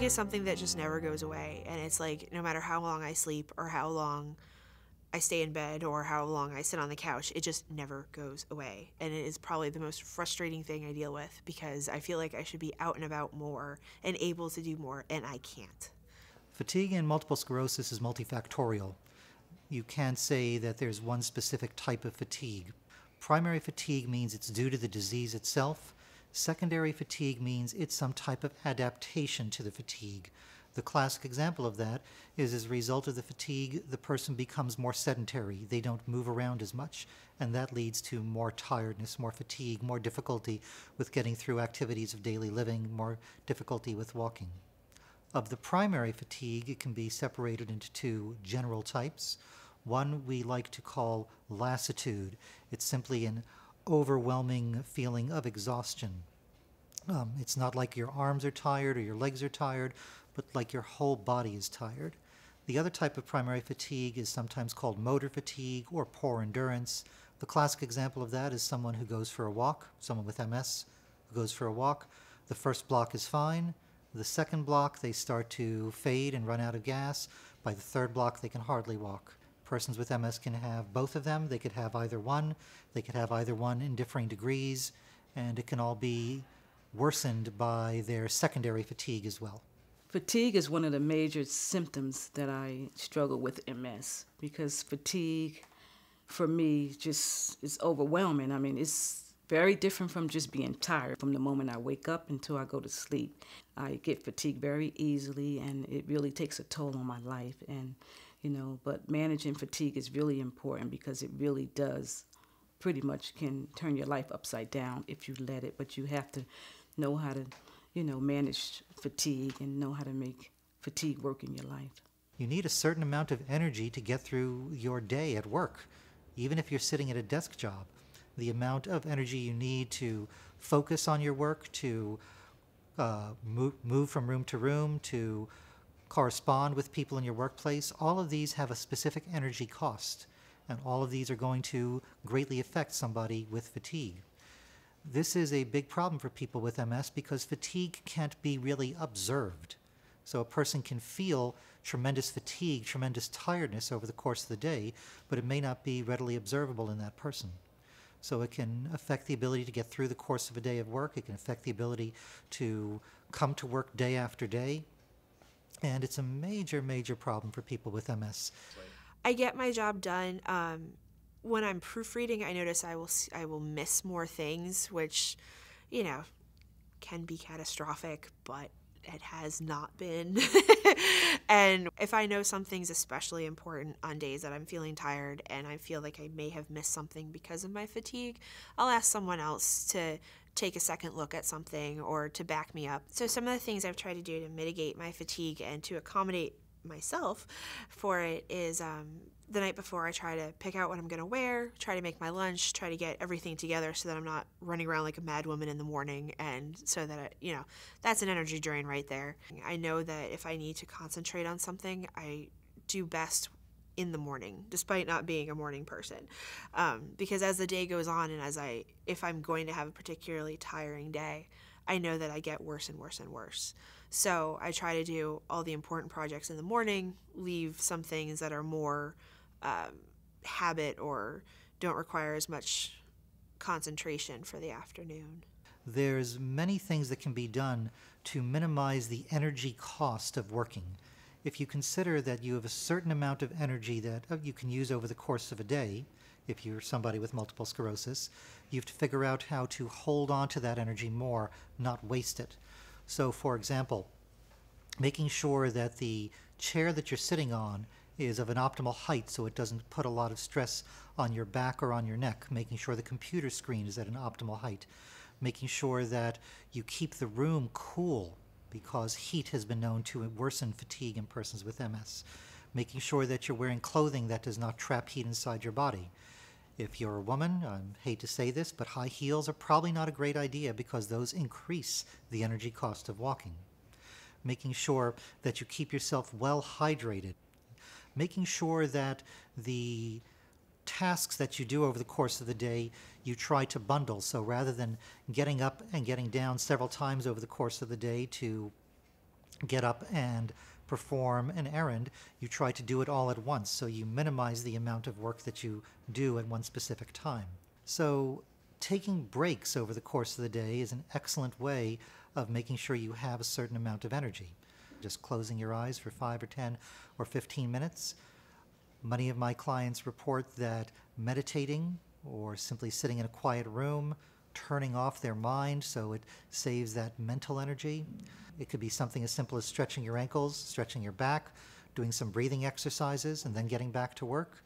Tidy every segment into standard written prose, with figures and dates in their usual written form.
is something that just never goes away, and it's like no matter how long I sleep or how long I stay in bed or how long I sit on the couch, it just never goes away. And it is probably the most frustrating thing I deal with because I feel like I should be out and about more and able to do more, and I can't. Fatigue in multiple sclerosis is multifactorial. You can't say that there's one specific type of fatigue. Primary fatigue means it's due to the disease itself. Secondary fatigue means it's some type of adaptation to the fatigue. The classic example of that is as a result of the fatigue, the person becomes more sedentary. They don't move around as much, and that leads to more tiredness, more fatigue, more difficulty with getting through activities of daily living, more difficulty with walking. Of the primary fatigue, it can be separated into two general types. One we like to call lassitude. It's simply an overwhelming feeling of exhaustion. It's not like your arms are tired or your legs are tired, but like your whole body is tired. The other type of primary fatigue is sometimes called motor fatigue or poor endurance. The classic example of that is someone who goes for a walk, someone with MS who goes for a walk. The first block is fine. The second block, they start to fade and run out of gas. By the third block, they can hardly walk. Persons with MS can have both of them. They could have either one. They could have either one in differing degrees, and it can all be worsened by their secondary fatigue as well. Fatigue is one of the major symptoms that I struggle with MS because fatigue, for me, just is overwhelming. I mean, it's very different from just being tired. From the moment I wake up until I go to sleep, I get fatigued very easily, and it really takes a toll on my life. And but managing fatigue is really important because it really does pretty much can turn your life upside down if you let it. But you have to know how to, manage fatigue and know how to make fatigue work in your life. You need a certain amount of energy to get through your day at work, even if you're sitting at a desk job. The amount of energy you need to focus on your work, to move from room to room, to correspond with people in your workplace, all of these have a specific energy cost, and all of these are going to greatly affect somebody with fatigue. This is a big problem for people with MS because fatigue can't be really observed. So a person can feel tremendous fatigue, tremendous tiredness over the course of the day, but it may not be readily observable in that person. So it can affect the ability to get through the course of a day of work. It can affect the ability to come to work day after day. And it's a major, major problem for people with MS. I get my job done. When I'm proofreading, I notice I will miss more things, which, can be catastrophic, but it has not been. And if I know something's especially important on days that I'm feeling tired and I feel like I may have missed something because of my fatigue, I'll ask someone else to take a second look at something or to back me up. So some of the things I've tried to do to mitigate my fatigue and to accommodate myself for it is the night before I try to pick out what I'm going to wear, try to make my lunch, try to get everything together so that I'm not running around like a mad woman in the morning, and so that, that's an energy drain right there. I know that if I need to concentrate on something, I do best in the morning, despite not being a morning person. Because as the day goes on and if I'm going to have a particularly tiring day, I know that I get worse and worse and worse. So I try to do all the important projects in the morning, leave some things that are more habit or don't require as much concentration for the afternoon. There's many things that can be done to minimize the energy cost of working. If you consider that you have a certain amount of energy that you can use over the course of a day, if you're somebody with multiple sclerosis, you have to figure out how to hold on to that energy more, not waste it. So, for example, making sure that the chair that you're sitting on is of an optimal height so it doesn't put a lot of stress on your back or on your neck, making sure the computer screen is at an optimal height, making sure that you keep the room cool because heat has been known to worsen fatigue in persons with MS, making sure that you're wearing clothing that does not trap heat inside your body. If you're a woman, I hate to say this, but high heels are probably not a great idea because those increase the energy cost of walking. Making sure that you keep yourself well hydrated. Making sure that the tasks that you do over the course of the day, you try to bundle. So rather than getting up and getting down several times over the course of the day to get up and perform an errand, you try to do it all at once, so you minimize the amount of work that you do at one specific time. So taking breaks over the course of the day is an excellent way of making sure you have a certain amount of energy. Just closing your eyes for 5 or 10 or 15 minutes. Many of my clients report that meditating or simply sitting in a quiet room, turning off their mind so it saves that mental energy. It could be something as simple as stretching your ankles, stretching your back, doing some breathing exercises, and then getting back to work.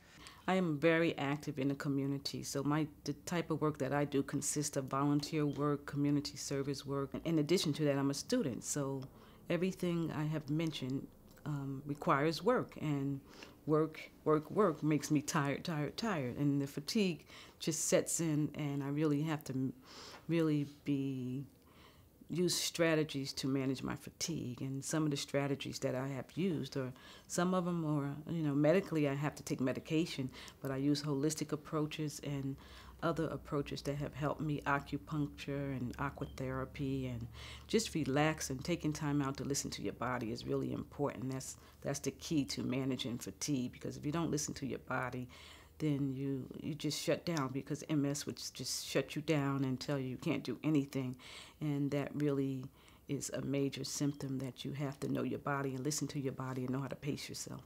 I am very active in the community, so the type of work that I do consists of volunteer work, community service work. In addition to that, I'm a student, so everything I have mentioned requires work, and work makes me tired, and the fatigue just sets in, and I really have to use strategies to manage my fatigue. And some of the strategies that I have used, or some of them are, medically I have to take medication, but I use holistic approaches and other approaches that have helped me, acupuncture and aquatherapy, and just relax and taking time out to listen to your body is really important. That's the key to managing fatigue, because if you don't listen to your body, then you just shut down, because MS would just shut you down and tell you can't do anything. And that really is a major symptom, that you have to know your body and listen to your body and know how to pace yourself.